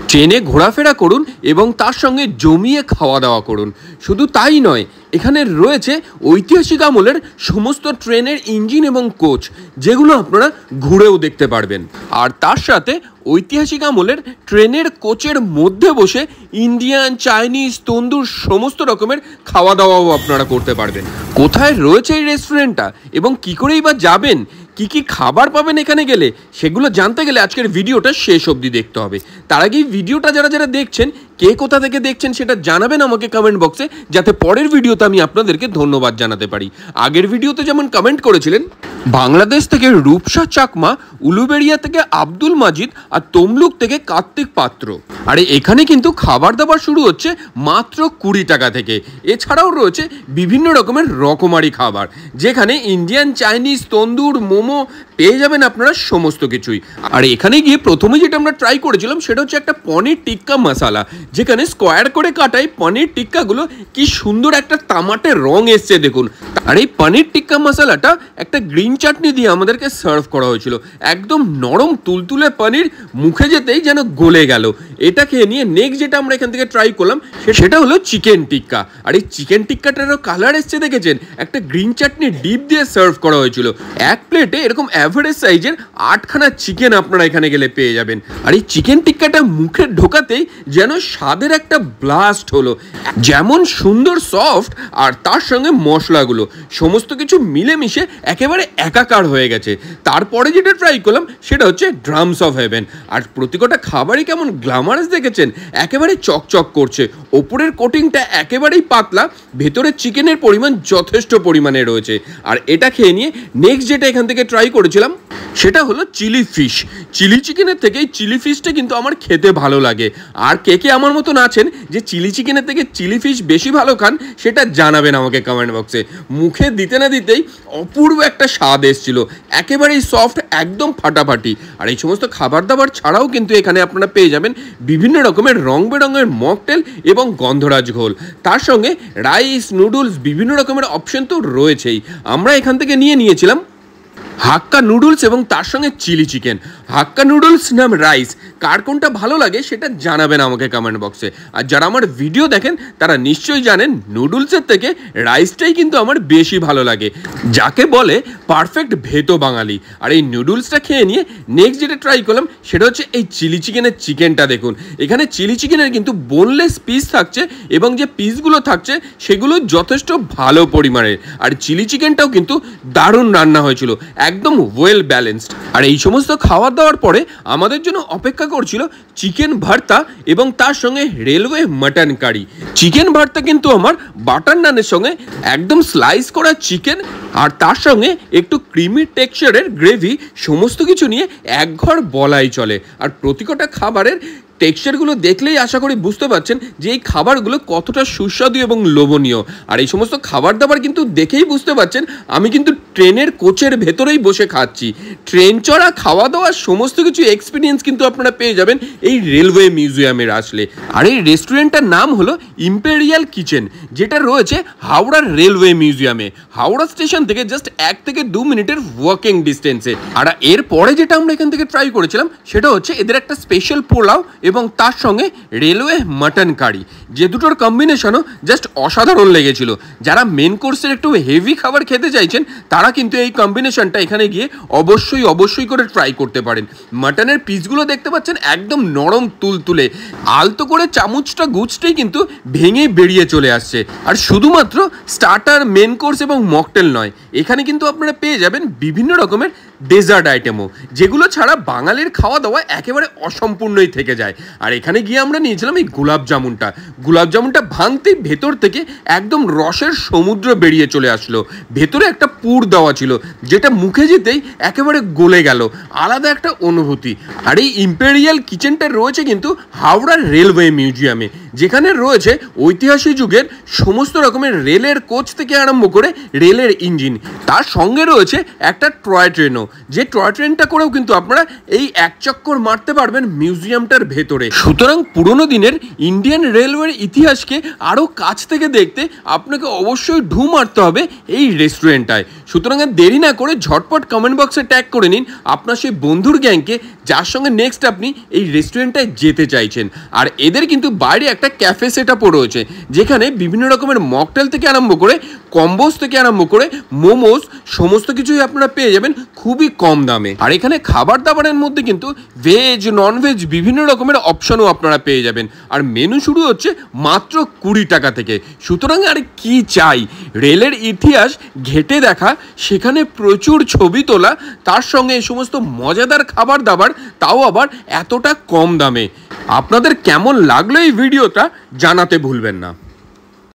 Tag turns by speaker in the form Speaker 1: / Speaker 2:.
Speaker 1: ট্রেনে ঘোরাফেরা করুন এবং তার সঙ্গে জমিয়ে খাওয়া দাওয়া করুন। শুধু তাই নয়, এখানে রয়েছে ঐতিহাসিক আমলের সমস্ত ট্রেনের ইঞ্জিন এবং কোচ, যেগুলো আপনারা ঘুরেও দেখতে পারবেন। আর তার সাথে ঐতিহাসিক আমলের ট্রেনের কোচের মধ্যে বসে ইন্ডিয়ান, চাইনিজ, তন্দুর সমস্ত রকমের খাওয়া দাওয়াও আপনারা করতে পারবেন। কোথায় রয়েছে এই রেস্টুরেন্টটা এবং কী করেই বা যাবেন, কি কি খাবার পাবেন এখানে গেলে, সেগুলো জানতে গেলে আজকের ভিডিওটা শেষ অবধি দেখতে হবে। তার আগেই ভিডিওটা যারা যারা দেখছেন, কে কোথা থেকে দেখছেন সেটা জানাবেন আমাকে কমেন্ট বক্সে, যাতে পরের ভিডিওতে আমি আপনাদেরকে ধন্যবাদ জানাতে পারি। আগের ভিডিওতে যেমন কমেন্ট করেছিলেন বাংলাদেশ থেকে রূপসা চাকমা, উলুবেড়িয়া থেকে আব্দুল মাজিদ আর তমলুক থেকে কার্তিক পাত্র। আরে এখানে কিন্তু খাবার দাবার শুরু হচ্ছে মাত্র 20 টাকা থেকে। এছাড়াও রয়েছে বিভিন্ন রকমের রকমারি খাবার, যেখানে ইন্ডিয়ান, চাইনিজ, তন্দুর, মোমো পেয়ে যাবেন আপনারা সমস্ত কিছুই। আর এখানে গিয়ে প্রথমে যেটা আমরা ট্রাই করেছিলাম সেটা হচ্ছে একটা পনির টিক্কা মশালা, যেখানে স্কোয়ার করে কাটাই পনির টিক্কাগুলো কি সুন্দর একটা তামাটে রং এসছে দেখুন। আর এই পনির টিক্কা মশালাটা একটা গ্রিন চাটনি দিয়ে আমাদেরকে সার্ভ করা হয়েছিল। একদম নরম তুলতুলে পনির, মুখে যেতেই যেন গলে গেল। এটা খেয়ে নিয়ে নেক্সট যেটা আমরা এখান থেকে ট্রাই করলাম সেটা হলো চিকেন টিক্কা। আর এই চিকেন টিক্কাটারও কালার এসছে দেখেছেন, একটা গ্রিন চাটনি ডিপ দিয়ে সার্ভ করা হয়েছিল। এক প্লেটে এরকম অ্যাভারেজ সাইজের 8খানা চিকেন আপনারা এখানে গেলে পেয়ে যাবেন। আর এই চিকেন টিক্কাটা মুখে ঢোকাতেই যেন স্বাদের একটা ব্লাস্ট হলো। যেমন সুন্দর সফট, আর তার সঙ্গে মশলাগুলো সমস্ত কিছু মিলেমিশে একেবারে একাকার হয়ে গেছে। তারপরে যেটা ট্রাই করলাম সেটা হচ্ছে ড্রামস অফ হেভেন। আর প্রতিটা খাবারই কেমন গ্ল্যামারাস দেখেছেন, একেবারে চকচক করছে। ওপরের কোটিংটা একেবারেই পাতলা, ভেতরে চিকেনের পরিমাণ যথেষ্ট পরিমাণে রয়েছে। আর এটা খেয়ে নিয়ে নেক্সট যেটা এখান থেকে ট্রাই করেছিলাম সেটা হলো চিলি ফিশ। চিলি চিকেনের থেকে চিলি ফিশটা কিন্তু আমার খেতে ভালো লাগে। আর কে কে আমার মতন আছেন যে চিলি চিকেনের থেকে চিলি ফিশ বেশি ভালো খান, সেটা জানাবেন আমাকে কমেন্ট বক্সে। মুখে দিতে না দিতেই অপূর্ব একটা স্বাদ এসেছিল, একেবারেই সফট, একদম ফাটাফাটি। আর এই সমস্ত খাবার দাবার ছাড়াও কিন্তু এখানে আপনারা পেয়ে যাবেন বিভিন্ন রকমের রং বেরঙের মকটেল এবং গন্ধরাজ ঘোল। তার সঙ্গে রাইস, নুডলস, বিভিন্ন রকমের অপশন তো রয়েছেই। আমরা এখান থেকে নিয়েছিলাম হাক্কা নুডলস এবং তার সঙ্গে চিলি চিকেন। হাক্কা নুডলস নাম রাইস, কার কোনটা ভালো লাগে সেটা জানাবেন আমাকে কমেন্ট বক্সে। আর যারা আমার ভিডিও দেখেন তারা নিশ্চয়ই জানেন নুডলসের থেকে রাইসটাই কিন্তু আমার বেশি ভালো লাগে, যাকে বলে পারফেক্ট ভেতো বাঙালি। আর এই নুডলসটা খেয়ে নিয়ে নেক্সট যেটা ট্রাই করলাম সেটা হচ্ছে এই চিলি চিকেনের চিকেনটা দেখুন। এখানে চিলি চিকেনের কিন্তু বোনলেস পিস থাকছে এবং যে পিসগুলো থাকছে সেগুলো যথেষ্ট ভালো পরিমাণের। আর চিলি চিকেনটাও কিন্তু দারুণ রান্না হয়েছিল, একদম ওয়েল ব্যালেন্সড। আর এই সমস্ত খাওয়া দাওয়ার পরে আমাদের জন্য অপেক্ষা করছিল চিকেন ভর্তা এবং তার সঙ্গে রেলওয়ে মাটন কারি। চিকেন ভর্তা কিন্তু আমার বাটার নানের সঙ্গে একদম স্লাইস করা চিকেন আর তার সঙ্গে একটু ক্রিমি টেক্সচারের গ্রেভি, সমস্ত কিছু নিয়ে একঘর বলাই চলে। আর প্রতিটা খাবারের টেক্সচারগুলো দেখলেই আশা করি বুঝতে পারছেন যে এই খাবারগুলো কতটা সুস্বাদু এবং লোভনীয়। আর এই সমস্ত খাবার দাবার কিন্তু দেখেই বুঝতে পারছেন আমি কিন্তু ট্রেনের কোচের ভেতরেই বসে খাচ্ছি। ট্রেন চড়া, খাওয়া দাওয়া সমস্ত কিছু এক্সপিরিয়েন্স কিন্তু আপনারা পেয়ে যাবেন এই রেলওয়ে মিউজিয়ামের আসলে। আর এই রেস্টুরেন্টটার নাম হলো ইম্পেরিয়াল কিচেন, যেটা রয়েছে হাওড়ার রেলওয়ে মিউজিয়ামে। হাওড়া স্টেশন থেকে জাস্ট 1 থেকে 2 মিনিটের ওয়াকিং ডিস্টেন্সে। আর এরপরে যেটা আমরা এখান থেকে ট্রাই করেছিলাম সেটা হচ্ছে এদের একটা স্পেশাল পোলাও এবং তার সঙ্গে রেলওয়ে মাটন কারি, যে দুটোর কম্বিনেশনও জাস্ট অসাধারণ লেগেছিল। যারা মেন কোর্সের একটু হেভি খাবার খেতে চাইছেন তারা কিন্তু এই কম্বিনেশনটা এখানে গিয়ে অবশ্যই করে ট্রাই করতে পারেন। মাটনের পিসগুলো দেখতে পাচ্ছেন একদম নরম তুলতুলে, আলতো করে চামচটা গুছতেই কিন্তু ভেঙে বেরিয়ে চলে আসছে। আর শুধুমাত্র স্টার্টার, মেন কোর্স এবং মকটেল নয়, এখানে কিন্তু আপনারা পেয়ে যাবেন বিভিন্ন রকমের ডেজার্ট আইটেমও, যেগুলো ছাড়া বাঙালির খাওয়া দাওয়া একেবারে অসম্পূর্ণই থেকে যায়। আর এখানে গিয়ে আমরা নিয়েছিলাম এই গোলাপ জামুনটা ভাঙতেই ভেতর থেকে একদম রসের সমুদ্র বেরিয়ে চলে আসলো। ভেতরে একটা পুর দেওয়া ছিল যেটা মুখে যেতেই একেবারে গলে গেল, আলাদা একটা অনুভূতি। আর এই ইম্পেরিয়াল কিচেনটা রয়েছে কিন্তু হাওড়ার রেলওয়ে মিউজিয়ামে, যেখানে রয়েছে ঐতিহাসিক যুগের সমস্ত রকমের রেলের কোচ থেকে আরম্ভ করে রেলের ইঞ্জিন। তার সঙ্গে রয়েছে একটা টয় ট্রেনও, যে টয় ট্রেনটা করেও কিন্তু আপনারা এই এক চক্কর মারতে পারবেন মিউজিয়ামটার ভেতরে। সুতরাং পুরোনো দিনের ইন্ডিয়ান রেলওয়ের ইতিহাসকে আরও কাছ থেকে দেখতে আপনাকে অবশ্যই ঢু মারতে হবে এই রেস্টুরেন্টটায়। সুতরাং দেরি না করে ঝটপট কমেন্ট বক্সে ট্যাগ করে নিন আপনার সেই বন্ধুর গ্যাংকে যার সঙ্গে নেক্সট আপনি এই রেস্টুরেন্টটায় যেতে চাইছেন। আর এদের কিন্তু বাইরে একটা ক্যাফে সেটআপও রয়েছে, যেখানে বিভিন্ন রকমের মকটেল থেকে আরম্ভ করে কম্বোস থেকে আরম্ভ করে মোমোস সমস্ত কিছুই আপনারা পেয়ে যাবেন খুবই কম দামে। আর এখানে খাবার দাবারের মধ্যে কিন্তু ভেজ ননভেজ বিভিন্ন রকমের অপশনও আপনারা পেয়ে যাবেন। আর মেনু শুরু হচ্ছে মাত্র 20 টাকা থেকে। সুতরাং আর কি চাই, রেলের ইতিহাস ঘেঁটে দেখা, সেখানে প্রচুর ছবি তোলা, তার সঙ্গে এই সমস্ত মজাদার খাবার দাবার, তাও আবার এতটা কম দামে। আপনাদের কেমন লাগলো এই ভিডিওটা জানাতে ভুলবেন না।